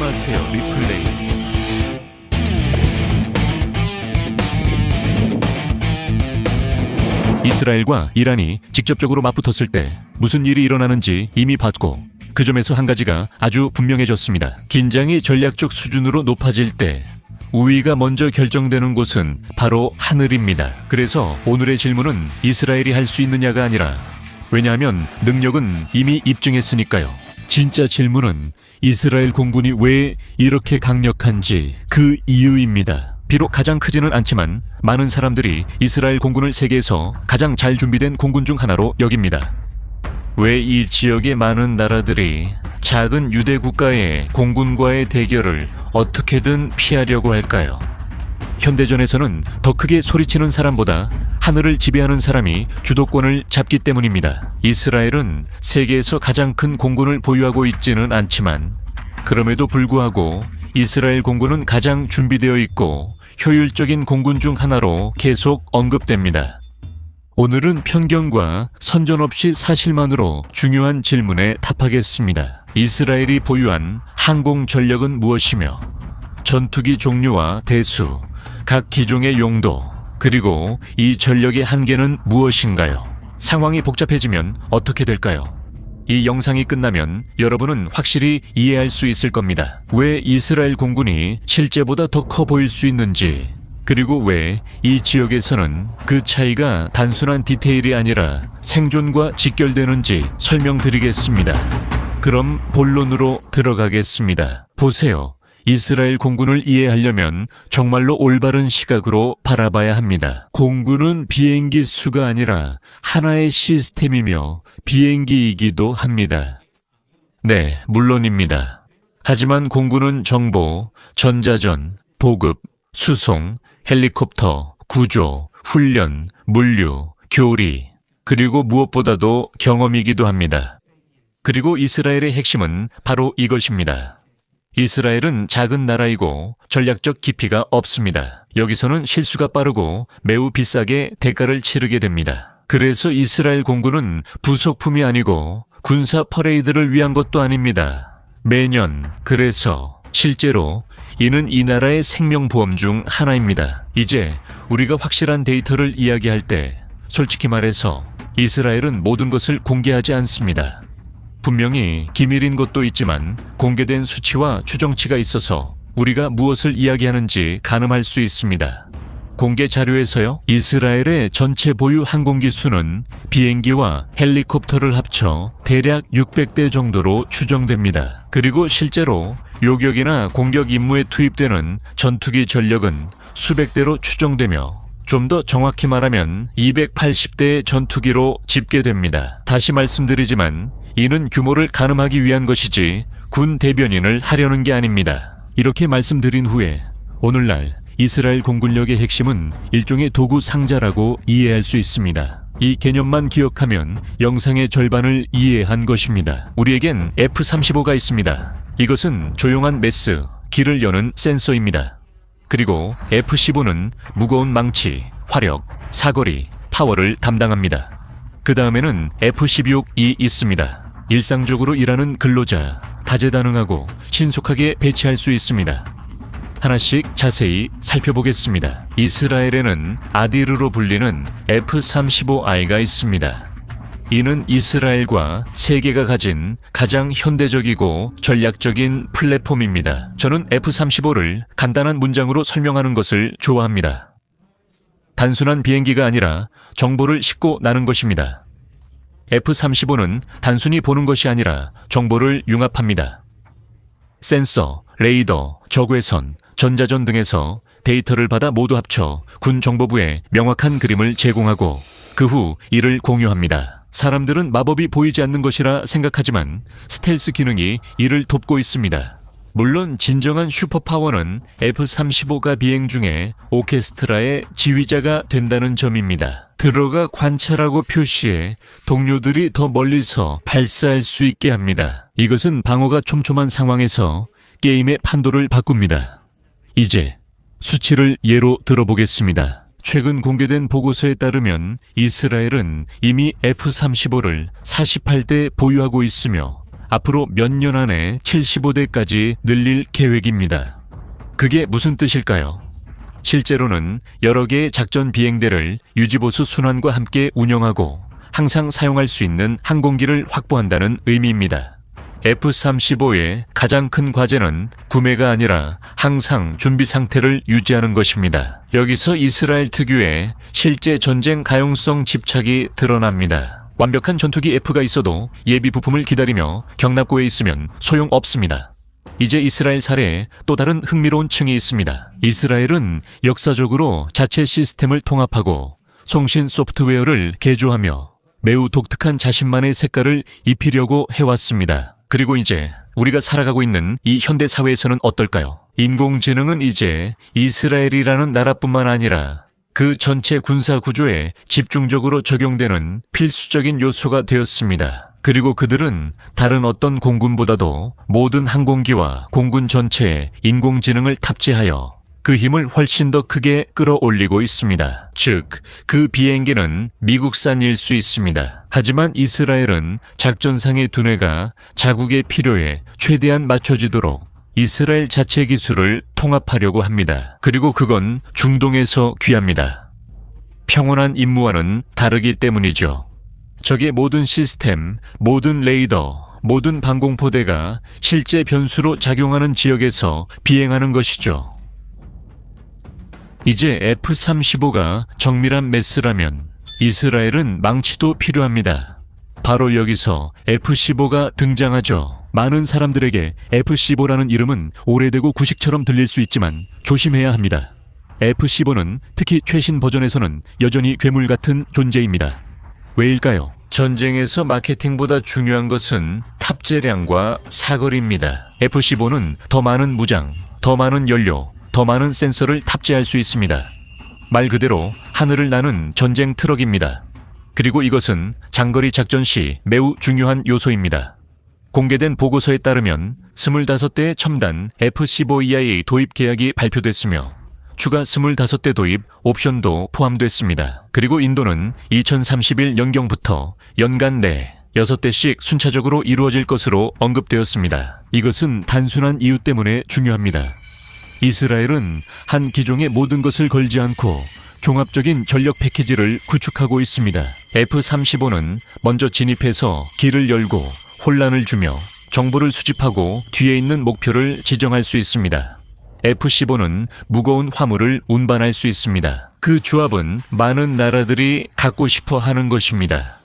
마세요. 리플레이. 이스라엘과 이란이 직접적으로 맞붙었을 때 무슨 일이 일어나는지 이미 봤고, 그 점에서 한 가지가 아주 분명해졌습니다. 긴장이 전략적 수준으로 높아질 때 우위가 먼저 결정되는 곳은 바로 하늘입니다. 그래서 오늘의 질문은 이스라엘이 할 수 있느냐가 아니라, 왜냐하면 능력은 이미 입증했으니까요. 진짜 질문은 이스라엘 공군이 왜 이렇게 강력한지 그 이유입니다. 비록 가장 크지는 않지만 많은 사람들이 이스라엘 공군을 세계에서 가장 잘 준비된 공군 중 하나로 여깁니다. 왜 이 지역의 많은 나라들이 작은 유대 국가의 공군과의 대결을 어떻게든 피하려고 할까요? 현대전에서는 더 크게 소리치는 사람보다 하늘을 지배하는 사람이 주도권을 잡기 때문입니다. 이스라엘은 세계에서 가장 큰 공군을 보유하고 있지는 않지만, 그럼에도 불구하고 이스라엘 공군은 가장 준비되어 있고 효율적인 공군 중 하나로 계속 언급됩니다. 오늘은 편견과 선전 없이 사실만으로 중요한 질문에 답하겠습니다. 이스라엘이 보유한 항공 전력은 무엇이며, 전투기 종류와 대수, 각 기종의 용도, 그리고 이 전력의 한계는 무엇인가요? 상황이 복잡해지면 어떻게 될까요? 이 영상이 끝나면 여러분은 확실히 이해할 수 있을 겁니다. 왜 이스라엘 공군이 실제보다 더 커 보일 수 있는지, 그리고 왜 이 지역에서는 그 차이가 단순한 디테일이 아니라 생존과 직결되는지 설명드리겠습니다. 그럼 본론으로 들어가겠습니다. 보세요. 이스라엘 공군을 이해하려면 정말로 올바른 시각으로 바라봐야 합니다. 공군은 비행기 수가 아니라 하나의 시스템이며 비행기이기도 합니다. 네, 물론입니다. 하지만 공군은 정보, 전자전, 보급, 수송, 헬리콥터, 구조, 훈련, 물류, 교리, 그리고 무엇보다도 경험이기도 합니다. 그리고 이스라엘의 핵심은 바로 이것입니다. 이스라엘은 작은 나라이고 전략적 깊이가 없습니다. 여기서는 실수가 빠르고 매우 비싸게 대가를 치르게 됩니다. 그래서 이스라엘 공군은 부속품이 아니고 군사 퍼레이드를 위한 것도 아닙니다. 매년, 그래서 실제로 이는 이 나라의 생명보험 중 하나입니다. 이제 우리가 확실한 데이터를 이야기할 때 솔직히 말해서 이스라엘은 모든 것을 공개하지 않습니다. 분명히 기밀인 것도 있지만 공개된 수치와 추정치가 있어서 우리가 무엇을 이야기하는지 가늠할 수 있습니다. 공개 자료에서요, 이스라엘의 전체 보유 항공기 수는 비행기와 헬리콥터를 합쳐 대략 600대 정도로 추정됩니다. 그리고 실제로 요격이나 공격 임무에 투입되는 전투기 전력은 수백 대로 추정되며, 좀 더 정확히 말하면 280대의 전투기로 집계됩니다. 다시 말씀드리지만 이는 규모를 가늠하기 위한 것이지 군 대변인을 하려는 게 아닙니다. 이렇게 말씀드린 후에 오늘날 이스라엘 공군력의 핵심은 일종의 도구 상자라고 이해할 수 있습니다. 이 개념만 기억하면 영상의 절반을 이해한 것입니다. 우리에겐 F-35가 있습니다. 이것은 조용한 메스, 길을 여는 센서입니다. 그리고 F-15는 무거운 망치, 화력, 사거리, 파워를 담당합니다. 그 다음에는 F-16이 있습니다. 일상적으로 일하는 근로자, 다재다능하고 신속하게 배치할 수 있습니다. 하나씩 자세히 살펴보겠습니다. 이스라엘에는 아디르로 불리는 F-35I가 있습니다. 이는 이스라엘과 세계가 가진 가장 현대적이고 전략적인 플랫폼입니다. 저는 F-35를 간단한 문장으로 설명하는 것을 좋아합니다. 단순한 비행기가 아니라 정보를 싣고 나는 것입니다. F-35는 단순히 보는 것이 아니라 정보를 융합합니다. 센서, 레이더, 적외선, 전자전 등에서 데이터를 받아 모두 합쳐 군 정보부에 명확한 그림을 제공하고 그 후 이를 공유합니다. 사람들은 마법이 보이지 않는 것이라 생각하지만 스텔스 기능이 이를 돕고 있습니다. 물론 진정한 슈퍼파워는 F-35가 비행 중에 오케스트라의 지휘자가 된다는 점입니다. 들어가 관찰하고 표시해 동료들이 더 멀리서 발사할 수 있게 합니다. 이것은 방어가 촘촘한 상황에서 게임의 판도를 바꿉니다. 이제 수치를 예로 들어보겠습니다. 최근 공개된 보고서에 따르면 이스라엘은 이미 F-35를 48대 보유하고 있으며 앞으로 몇 년 안에 75대까지 늘릴 계획입니다. 그게 무슨 뜻일까요? 실제로는 여러 개의 작전 비행대를 유지보수 순환과 함께 운영하고 항상 사용할 수 있는 항공기를 확보한다는 의미입니다. F-35의 가장 큰 과제는 구매가 아니라 항상 준비 상태를 유지하는 것입니다. 여기서 이스라엘 특유의 실제 전쟁 가용성 집착이 드러납니다. 완벽한 전투기 F가 있어도 예비 부품을 기다리며 경납고에 있으면 소용없습니다. 이제 이스라엘 사례에 또 다른 흥미로운 층이 있습니다. 이스라엘은 역사적으로 자체 시스템을 통합하고 송신 소프트웨어를 개조하며 매우 독특한 자신만의 색깔을 입히려고 해왔습니다. 그리고 이제 우리가 살아가고 있는 이 현대 사회에서는 어떨까요? 인공지능은 이제 이스라엘이라는 나라뿐만 아니라 그 전체 군사 구조에 집중적으로 적용되는 필수적인 요소가 되었습니다. 그리고 그들은 다른 어떤 공군보다도 모든 항공기와 공군 전체에 인공지능을 탑재하여 그 힘을 훨씬 더 크게 끌어올리고 있습니다. 즉, 그 비행기는 미국산일 수 있습니다. 하지만 이스라엘은 작전상의 두뇌가 자국의 필요에 최대한 맞춰지도록 이스라엘 자체 기술을 통합하려고 합니다. 그리고 그건 중동에서 귀합니다. 평온한 임무와는 다르기 때문이죠. 적의 모든 시스템, 모든 레이더, 모든 방공포대가 실제 변수로 작용하는 지역에서 비행하는 것이죠. 이제 F-35가 정밀한 메스라면 이스라엘은 망치도 필요합니다. 바로 여기서 F-15가 등장하죠. 많은 사람들에게 F-15라는 이름은 오래되고 구식처럼 들릴 수 있지만 조심해야 합니다. F-15는 특히 최신 버전에서는 여전히 괴물 같은 존재입니다. 왜일까요? 전쟁에서 마케팅보다 중요한 것은 탑재량과 사거리입니다. F-15는 더 많은 무장, 더 많은 연료, 더 많은 센서를 탑재할 수 있습니다. 말 그대로 하늘을 나는 전쟁 트럭입니다. 그리고 이것은 장거리 작전 시 매우 중요한 요소입니다. 공개된 보고서에 따르면 25대의 첨단 F-15EI 도입 계약이 발표됐으며 추가 25대 도입 옵션도 포함됐습니다. 그리고 인도는 2031 연경부터 연간 내 6대씩 순차적으로 이루어질 것으로 언급되었습니다. 이것은 단순한 이유 때문에 중요합니다. 이스라엘은 한 기종의 모든 것을 걸지 않고 종합적인 전력 패키지를 구축하고 있습니다. F-35는 먼저 진입해서 길을 열고 혼란을 주며 정보를 수집하고 뒤에 있는 목표를 지정할 수 있습니다. F-15는 무거운 화물을 운반할 수 있습니다. 그 조합은 많은 나라들이 갖고 싶어 하는 것입니다.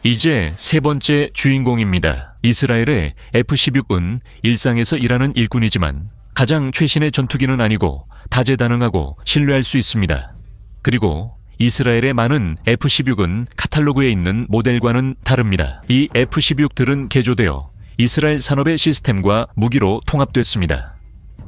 이제 세 번째 주인공입니다. 이스라엘의 F-16은 일상에서 일하는 일꾼이지만 가장 최신의 전투기는 아니고 다재다능하고 신뢰할 수 있습니다. 그리고 이스라엘의 많은 F-16은 카탈로그에 있는 모델과는 다릅니다. 이 F-16들은 개조되어 이스라엘 산업의 시스템과 무기로 통합됐습니다.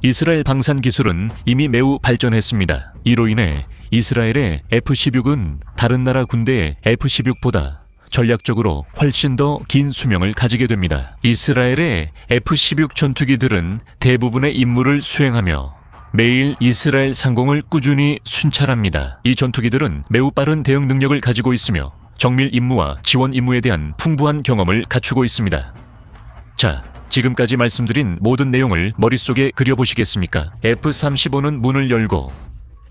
이스라엘 방산 기술은 이미 매우 발전했습니다. 이로 인해 이스라엘의 F-16은 다른 나라 군대의 F-16보다 전략적으로 훨씬 더 긴 수명을 가지게 됩니다. 이스라엘의 F-16 전투기들은 대부분의 임무를 수행하며 매일 이스라엘 상공을 꾸준히 순찰합니다. 이 전투기들은 매우 빠른 대응 능력을 가지고 있으며 정밀 임무와 지원 임무에 대한 풍부한 경험을 갖추고 있습니다. 자, 지금까지 말씀드린 모든 내용을 머릿속에 그려보시겠습니까? F-35는 문을 열고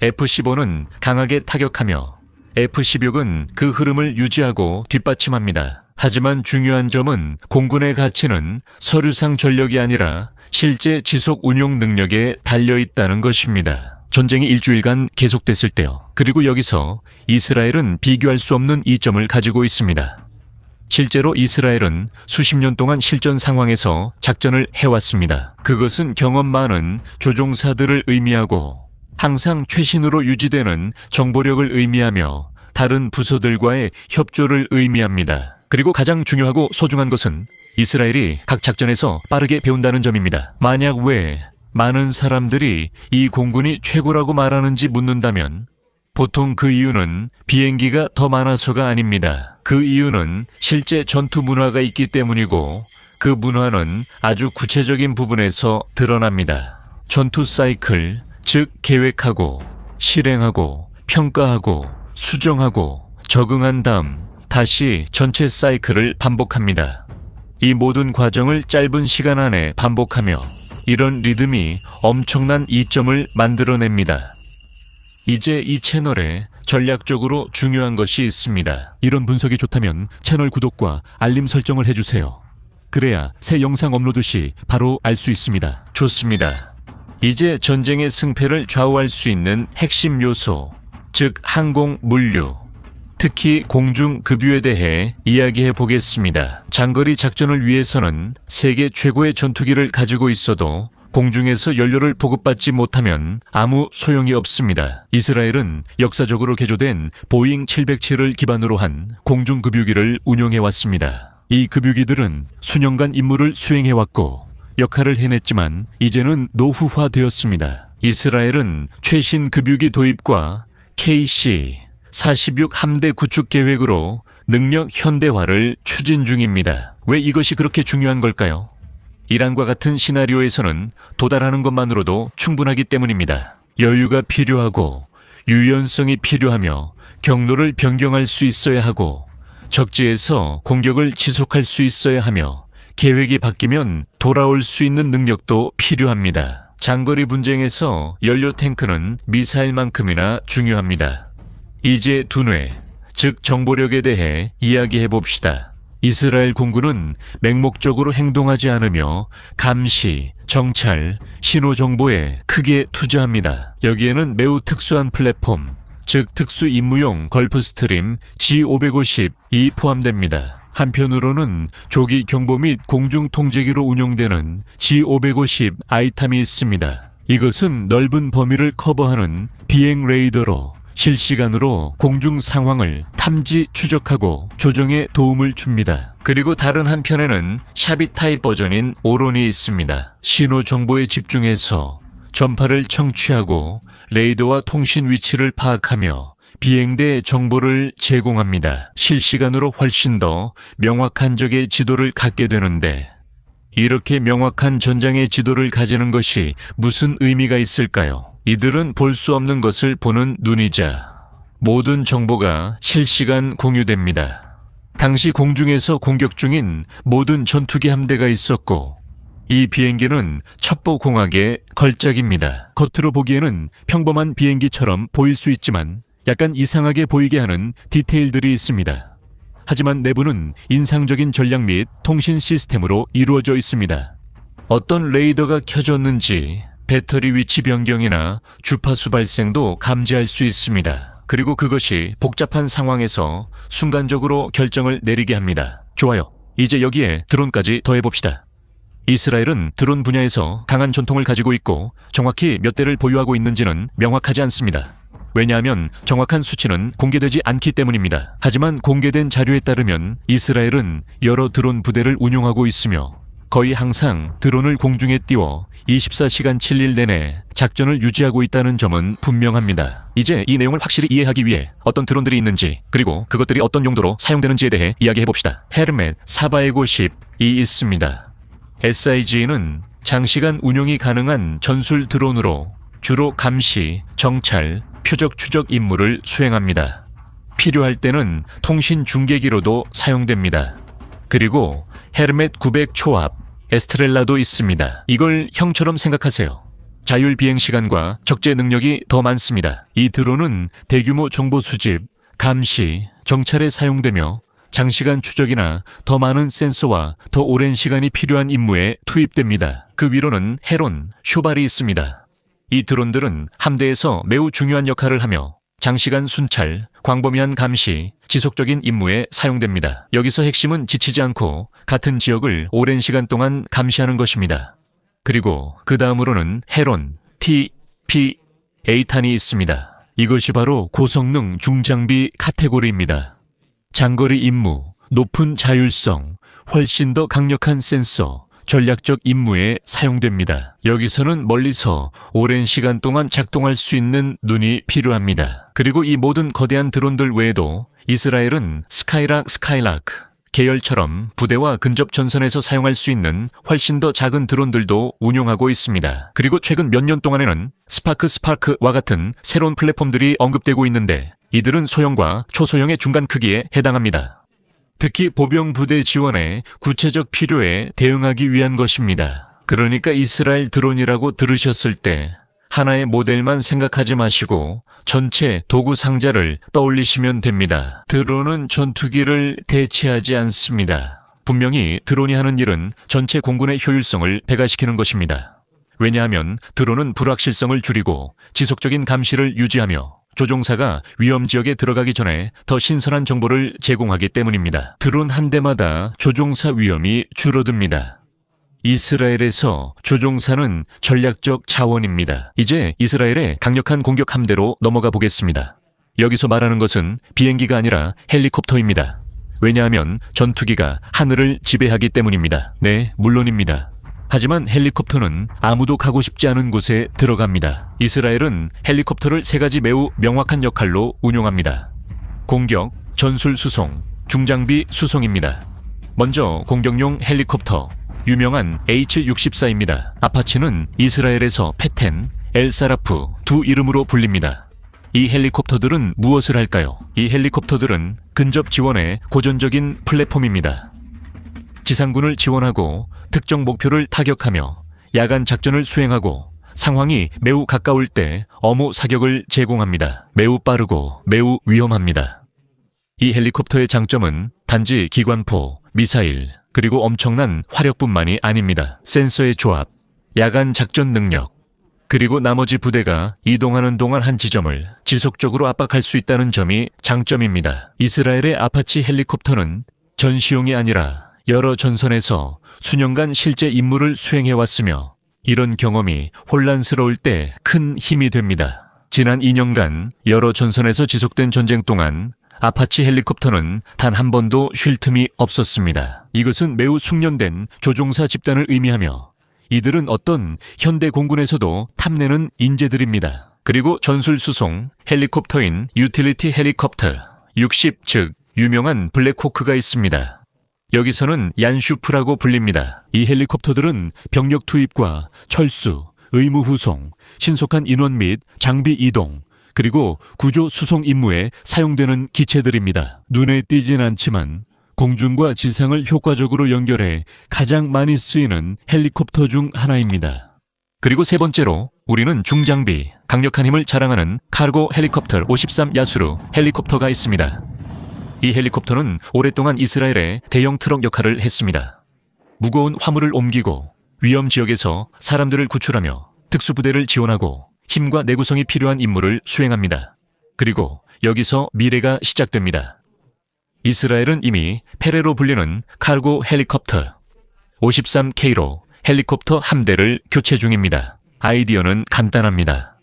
F-15는 강하게 타격하며 F-16은 그 흐름을 유지하고 뒷받침합니다. 하지만 중요한 점은 공군의 가치는 서류상 전력이 아니라 실제 지속 운용 능력에 달려있다는 것입니다. 전쟁이 일주일간 계속됐을 때요. 그리고 여기서 이스라엘은 비교할 수 없는 이점을 가지고 있습니다. 실제로 이스라엘은 수십 년 동안 실전 상황에서 작전을 해왔습니다. 그것은 경험 많은 조종사들을 의미하고 항상 최신으로 유지되는 정보력을 의미하며 다른 부서들과의 협조를 의미합니다. 그리고 가장 중요하고 소중한 것은 이스라엘이 각 작전에서 빠르게 배운다는 점입니다. 만약 왜 많은 사람들이 이 공군이 최고라고 말하는지 묻는다면 보통 그 이유는 비행기가 더 많아서가 아닙니다. 그 이유는 실제 전투 문화가 있기 때문이고 그 문화는 아주 구체적인 부분에서 드러납니다. 전투 사이클, 즉 계획하고 실행하고 평가하고 수정하고 적응한 다음 다시 전체 사이클을 반복합니다. 이 모든 과정을 짧은 시간 안에 반복하며 이런 리듬이 엄청난 이점을 만들어냅니다. 이제 이 채널에 전략적으로 중요한 것이 있습니다. 이런 분석이 좋다면 채널 구독과 알림 설정을 해주세요. 그래야 새 영상 업로드 시 바로 알 수 있습니다. 좋습니다. 이제 전쟁의 승패를 좌우할 수 있는 핵심 요소, 즉 항공 물류, 특히 공중 급유에 대해 이야기해 보겠습니다. 장거리 작전을 위해서는 세계 최고의 전투기를 가지고 있어도 공중에서 연료를 보급받지 못하면 아무 소용이 없습니다. 이스라엘은 역사적으로 개조된 보잉 707을 기반으로 한 공중 급유기를 운용해 왔습니다. 이 급유기들은 수년간 임무를 수행해 왔고 역할을 해냈지만 이제는 노후화되었습니다. 이스라엘은 최신 급유기 도입과 KC-46 함대 구축 계획으로 능력 현대화를 추진 중입니다. 왜 이것이 그렇게 중요한 걸까요? 이란과 같은 시나리오에서는 도달하는 것만으로도 충분하기 때문입니다. 여유가 필요하고 유연성이 필요하며 경로를 변경할 수 있어야 하고 적지에서 공격을 지속할 수 있어야 하며 계획이 바뀌면 돌아올 수 있는 능력도 필요합니다. 장거리 분쟁에서 연료 탱크는 미사일만큼이나 중요합니다. 이제 두뇌, 즉 정보력에 대해 이야기해 봅시다. 이스라엘 공군은 맹목적으로 행동하지 않으며 감시, 정찰, 신호 정보에 크게 투자합니다. 여기에는 매우 특수한 플랫폼, 즉 특수 임무용 걸프스트림 G550이 포함됩니다. 한편으로는 조기 경보 및 공중 통제기로 운용되는 G550 아이탐이 있습니다. 이것은 넓은 범위를 커버하는 비행 레이더로 실시간으로 공중 상황을 탐지 추적하고 조정에 도움을 줍니다. 그리고 다른 한편에는 샤비 타입 버전인 오론이 있습니다. 신호 정보에 집중해서 전파를 청취하고 레이더와 통신 위치를 파악하며 비행대 정보를 제공합니다. 실시간으로 훨씬 더 명확한 적의 지도를 갖게 되는데 이렇게 명확한 전장의 지도를 가지는 것이 무슨 의미가 있을까요? 이들은 볼 수 없는 것을 보는 눈이자 모든 정보가 실시간 공유됩니다. 당시 공중에서 공격 중인 모든 전투기 함대가 있었고 이 비행기는 첩보공학의 걸작입니다. 겉으로 보기에는 평범한 비행기처럼 보일 수 있지만 약간 이상하게 보이게 하는 디테일들이 있습니다. 하지만 내부는 인상적인 전략 및 통신 시스템으로 이루어져 있습니다. 어떤 레이더가 켜졌는지 배터리 위치 변경이나 주파수 발생도 감지할 수 있습니다. 그리고 그것이 복잡한 상황에서 순간적으로 결정을 내리게 합니다. 좋아요. 이제 여기에 드론까지 더해봅시다. 이스라엘은 드론 분야에서 강한 전통을 가지고 있고 정확히 몇 대를 보유하고 있는지는 명확하지 않습니다. 왜냐하면 정확한 수치는 공개되지 않기 때문입니다. 하지만 공개된 자료에 따르면 이스라엘은 여러 드론 부대를 운용하고 있으며 거의 항상 드론을 공중에 띄워 24시간 7일 내내 작전을 유지하고 있다는 점은 분명합니다. 이제 이 내용을 확실히 이해하기 위해 어떤 드론들이 있는지 그리고 그것들이 어떤 용도로 사용되는지에 대해 이야기해봅시다. 헤르멧 450이 있습니다. SIG는 장시간 운용이 가능한 전술 드론으로 주로 감시, 정찰, 표적 추적 임무를 수행합니다. 필요할 때는 통신 중계기로도 사용됩니다. 그리고 헤르멧 900 초합, 에스트렐라도 있습니다. 이걸 형처럼 생각하세요. 자율 비행 시간과 적재 능력이 더 많습니다. 이 드론은 대규모 정보 수집, 감시, 정찰에 사용되며 장시간 추적이나 더 많은 센서와 더 오랜 시간이 필요한 임무에 투입됩니다. 그 위로는 헤론, 쇼발이 있습니다. 이 드론들은 함대에서 매우 중요한 역할을 하며 장시간 순찰, 광범위한 감시, 지속적인 임무에 사용됩니다. 여기서 핵심은 지치지 않고 같은 지역을 오랜 시간 동안 감시하는 것입니다. 그리고 그 다음으로는 헤론, TP-8탄이 있습니다. 이것이 바로 고성능 중장비 카테고리입니다. 장거리 임무, 높은 자율성, 훨씬 더 강력한 센서, 전략적 임무에 사용됩니다. 여기서는 멀리서 오랜 시간 동안 작동할 수 있는 눈이 필요합니다. 그리고 이 모든 거대한 드론들 외에도 이스라엘은 스카이락 계열처럼 부대와 근접 전선에서 사용할 수 있는 훨씬 더 작은 드론들도 운용하고 있습니다. 그리고 최근 몇 년 동안에는 스파크와 같은 새로운 플랫폼들이 언급되고 있는데 이들은 소형과 초소형의 중간 크기에 해당합니다. 특히 보병 부대 지원의 구체적 필요에 대응하기 위한 것입니다. 그러니까 이스라엘 드론이라고 들으셨을 때 하나의 모델만 생각하지 마시고 전체 도구 상자를 떠올리시면 됩니다. 드론은 전투기를 대체하지 않습니다. 분명히 드론이 하는 일은 전체 공군의 효율성을 배가시키는 것입니다. 왜냐하면 드론은 불확실성을 줄이고 지속적인 감시를 유지하며 조종사가 위험 지역에 들어가기 전에 더 신선한 정보를 제공하기 때문입니다. 드론 한 대마다 조종사 위험이 줄어듭니다. 이스라엘에서 조종사는 전략적 자원입니다. 이제 이스라엘의 강력한 공격 함대로 넘어가 보겠습니다. 여기서 말하는 것은 비행기가 아니라 헬리콥터입니다. 왜냐하면 전투기가 하늘을 지배하기 때문입니다. 네, 물론입니다. 하지만 헬리콥터는 아무도 가고 싶지 않은 곳에 들어갑니다. 이스라엘은 헬리콥터를 세 가지 매우 명확한 역할로 운용합니다. 공격, 전술 수송, 중장비 수송입니다. 먼저 공격용 헬리콥터, 유명한 H-64입니다. 아파치는 이스라엘에서 페텐, 엘사라프 두 이름으로 불립니다. 이 헬리콥터들은 무엇을 할까요? 이 헬리콥터들은 근접 지원의 고전적인 플랫폼입니다. 지상군을 지원하고 특정 목표를 타격하며 야간 작전을 수행하고 상황이 매우 가까울 때 어무 사격을 제공합니다. 매우 빠르고 매우 위험합니다. 이 헬리콥터의 장점은 단지 기관포, 미사일, 그리고 엄청난 화력뿐만이 아닙니다. 센서의 조합, 야간 작전 능력, 그리고 나머지 부대가 이동하는 동안 한 지점을 지속적으로 압박할 수 있다는 점이 장점입니다. 이스라엘의 아파치 헬리콥터는 전시용이 아니라 여러 전선에서 수년간 실제 임무를 수행해왔으며 이런 경험이 혼란스러울 때 큰 힘이 됩니다. 지난 2년간 여러 전선에서 지속된 전쟁 동안 아파치 헬리콥터는 단 한 번도 쉴 틈이 없었습니다. 이것은 매우 숙련된 조종사 집단을 의미하며 이들은 어떤 현대 공군에서도 탐내는 인재들입니다. 그리고 전술 수송 헬리콥터인 유틸리티 헬리콥터 60, 즉 유명한 블랙호크가 있습니다. 여기서는 얀슈프라고 불립니다. 이 헬리콥터들은 병력 투입과 철수, 의무 후송, 신속한 인원 및 장비 이동, 그리고 구조 수송 임무에 사용되는 기체들입니다. 눈에 띄진 않지만 공중과 지상을 효과적으로 연결해 가장 많이 쓰이는 헬리콥터 중 하나입니다. 그리고 세 번째로 우리는 중장비, 강력한 힘을 자랑하는 카르고 헬리콥터 53 야수르 헬리콥터가 있습니다. 이 헬리콥터는 오랫동안 이스라엘의 대형 트럭 역할을 했습니다. 무거운 화물을 옮기고 위험 지역에서 사람들을 구출하며 특수부대를 지원하고 힘과 내구성이 필요한 임무를 수행합니다. 그리고 여기서 미래가 시작됩니다. 이스라엘은 이미 페레로 불리는 카르고 헬리콥터 53K로 헬리콥터 함대를 교체 중입니다. 아이디어는 간단합니다.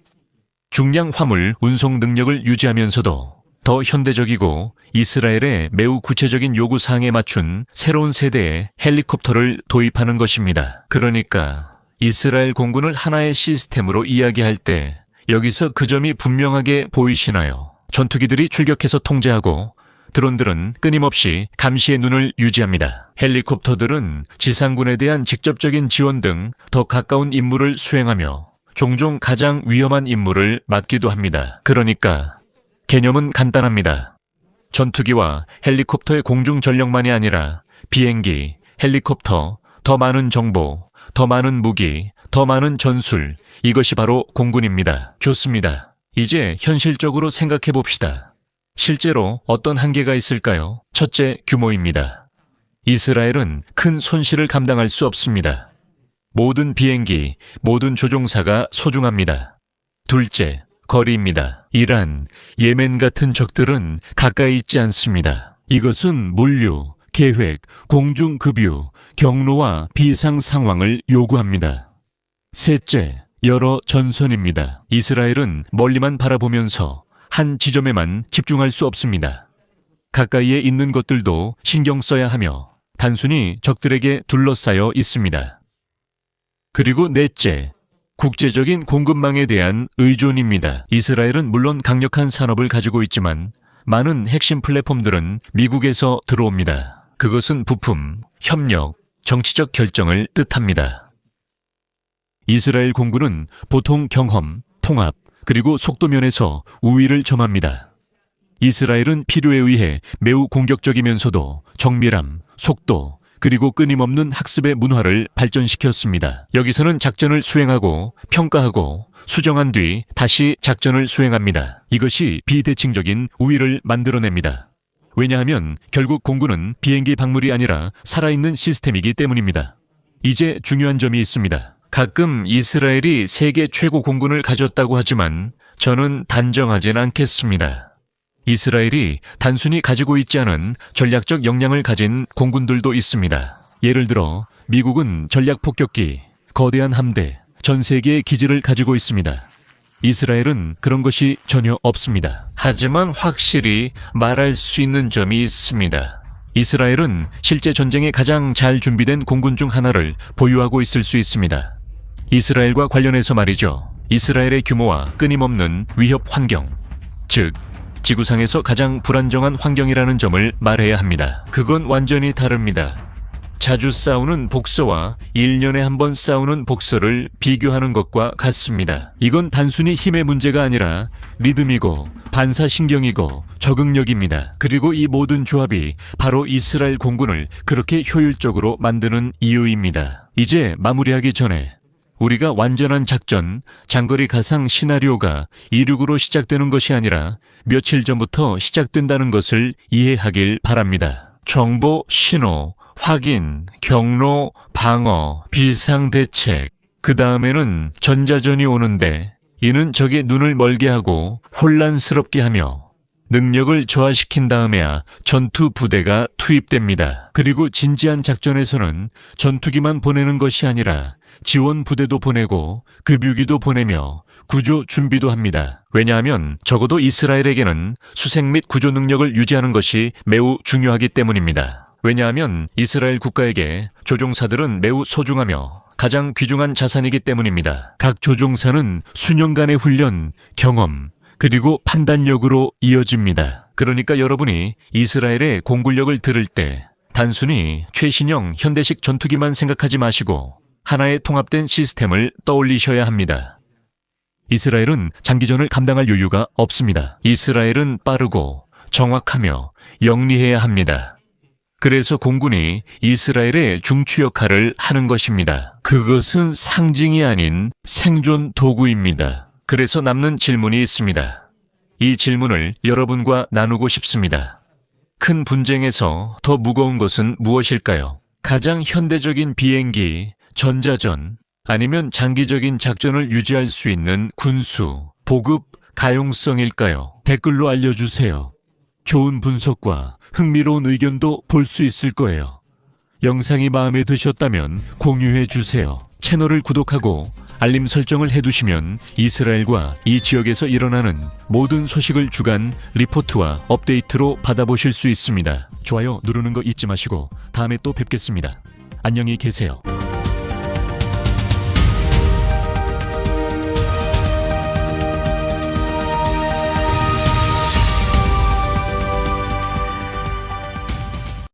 중량 화물 운송 능력을 유지하면서도 더 현대적이고 이스라엘의 매우 구체적인 요구사항에 맞춘 새로운 세대의 헬리콥터를 도입하는 것입니다. 그러니까 이스라엘 공군을 하나의 시스템으로 이야기할 때 여기서 그 점이 분명하게 보이시나요? 전투기들이 출격해서 통제하고 드론들은 끊임없이 감시의 눈을 유지합니다. 헬리콥터들은 지상군에 대한 직접적인 지원 등 더 가까운 임무를 수행하며 종종 가장 위험한 임무를 맡기도 합니다. 그러니까 개념은 간단합니다. 전투기와 헬리콥터의 공중 전력만이 아니라 비행기, 헬리콥터, 더 많은 정보, 더 많은 무기, 더 많은 전술, 이것이 바로 공군입니다. 좋습니다. 이제 현실적으로 생각해 봅시다. 실제로 어떤 한계가 있을까요? 첫째, 규모입니다. 이스라엘은 큰 손실을 감당할 수 없습니다. 모든 비행기, 모든 조종사가 소중합니다. 둘째, 거리입니다. 이란, 예멘 같은 적들은 가까이 있지 않습니다. 이것은 물류, 계획, 공중급유, 경로와 비상 상황을 요구합니다. 셋째, 여러 전선입니다. 이스라엘은 멀리만 바라보면서 한 지점에만 집중할 수 없습니다. 가까이에 있는 것들도 신경 써야 하며 단순히 적들에게 둘러싸여 있습니다. 그리고 넷째, 국제적인 공급망에 대한 의존입니다. 이스라엘은 물론 강력한 산업을 가지고 있지만 많은 핵심 플랫폼들은 미국에서 들어옵니다. 그것은 부품, 협력, 정치적 결정을 뜻합니다. 이스라엘 공군은 보통 경험, 통합, 그리고 속도 면에서 우위를 점합니다. 이스라엘은 필요에 의해 매우 공격적이면서도 정밀함, 속도, 그리고 끊임없는 학습의 문화를 발전시켰습니다. 여기서는 작전을 수행하고 평가하고 수정한 뒤 다시 작전을 수행합니다. 이것이 비대칭적인 우위를 만들어냅니다. 왜냐하면 결국 공군은 비행기 박물이 아니라 살아있는 시스템이기 때문입니다. 이제 중요한 점이 있습니다. 가끔 이스라엘이 세계 최고 공군을 가졌다고 하지만 저는 단정하진 않겠습니다. 이스라엘이 단순히 가지고 있지 않은 전략적 역량을 가진 공군들도 있습니다. 예를 들어 미국은 전략폭격기, 거대한 함대, 전 세계의 기지를 가지고 있습니다. 이스라엘은 그런 것이 전혀 없습니다. 하지만 확실히 말할 수 있는 점이 있습니다. 이스라엘은 실제 전쟁에 가장 잘 준비된 공군 중 하나를 보유하고 있을 수 있습니다. 이스라엘과 관련해서 말이죠. 이스라엘의 규모와 끊임없는 위협 환경, 즉 지구상에서 가장 불안정한 환경이라는 점을 말해야 합니다. 그건 완전히 다릅니다. 자주 싸우는 복서와 1년에 한 번 싸우는 복서를 비교하는 것과 같습니다. 이건 단순히 힘의 문제가 아니라 리듬이고 반사신경이고 적응력입니다. 그리고 이 모든 조합이 바로 이스라엘 공군을 그렇게 효율적으로 만드는 이유입니다. 이제 마무리하기 전에 우리가 완전한 작전, 장거리 가상 시나리오가 이륙으로 시작되는 것이 아니라 며칠 전부터 시작된다는 것을 이해하길 바랍니다. 정보, 신호, 확인, 경로, 방어, 비상대책, 그 다음에는 전자전이 오는데 이는 적의 눈을 멀게 하고 혼란스럽게 하며 능력을 저하시킨 다음에야 전투 부대가 투입됩니다. 그리고 진지한 작전에서는 전투기만 보내는 것이 아니라 지원 부대도 보내고 급유기도 보내며 구조 준비도 합니다. 왜냐하면 적어도 이스라엘에게는 수색 및 구조 능력을 유지하는 것이 매우 중요하기 때문입니다. 왜냐하면 이스라엘 국가에게 조종사들은 매우 소중하며 가장 귀중한 자산이기 때문입니다. 각 조종사는 수년간의 훈련, 경험, 그리고 판단력으로 이어집니다. 그러니까 여러분이 이스라엘의 공군력을 들을 때 단순히 최신형 현대식 전투기만 생각하지 마시고 하나의 통합된 시스템을 떠올리셔야 합니다. 이스라엘은 장기전을 감당할 여유가 없습니다. 이스라엘은 빠르고 정확하며 영리해야 합니다. 그래서 공군이 이스라엘의 중추 역할을 하는 것입니다. 그것은 상징이 아닌 생존 도구입니다. 그래서 남는 질문이 있습니다. 이 질문을 여러분과 나누고 싶습니다. 큰 분쟁에서 더 무거운 것은 무엇일까요? 가장 현대적인 비행기, 전자전, 아니면 장기적인 작전을 유지할 수 있는 군수, 보급, 가용성일까요? 댓글로 알려주세요. 좋은 분석과 흥미로운 의견도 볼 수 있을 거예요. 영상이 마음에 드셨다면 공유해 주세요. 채널을 구독하고 알림 설정을 해두시면 이스라엘과 이 지역에서 일어나는 모든 소식을 주간 리포트와 업데이트로 받아보실 수 있습니다. 좋아요 누르는 거 잊지 마시고 다음에 또 뵙겠습니다. 안녕히 계세요.